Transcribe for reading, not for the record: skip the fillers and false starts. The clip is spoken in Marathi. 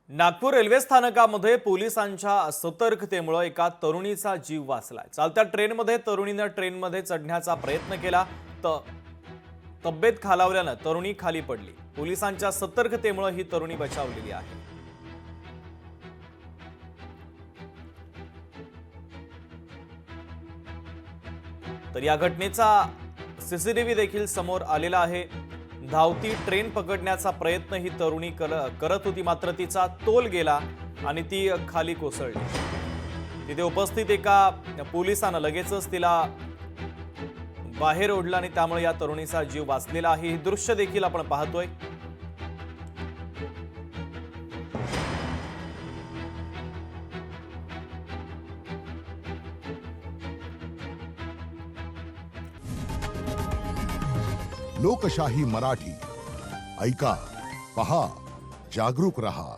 नागपूर रेल्वे स्थानकामध्ये पोलिसांच्या सतर्कतेमुळे एका तरुणीचा जीव वाचलाय। चालत्या ट्रेनमध्ये तरुणीने ट्रेनमध्ये चढण्याचा प्रयत्न केला तब्येत खालावल्याने तरुणी खाली पडली। पोलिसांच्या सतर्कतेमुळे ही तरुणी बचावलेली आहे। तर या घटनेचा सीसीटीव्ही देखील समोर आलेला आहे। धावती ट्रेन पकडण्याचा प्रयत्न ही तरुणी करत होती, मात्र तिचा तोल गेला आणि ती खाली कोसळली। तिथे उपस्थित एका पोलिसाने लगेचच तिला बाहेर ओढलं आणि त्यामुळे या तरुणीचा जीव वाचलेला आहे। हे दृश्य देखील आपण पाहतोय। लोकशाही मराठी ऐका, पहा, जागरूक रहा।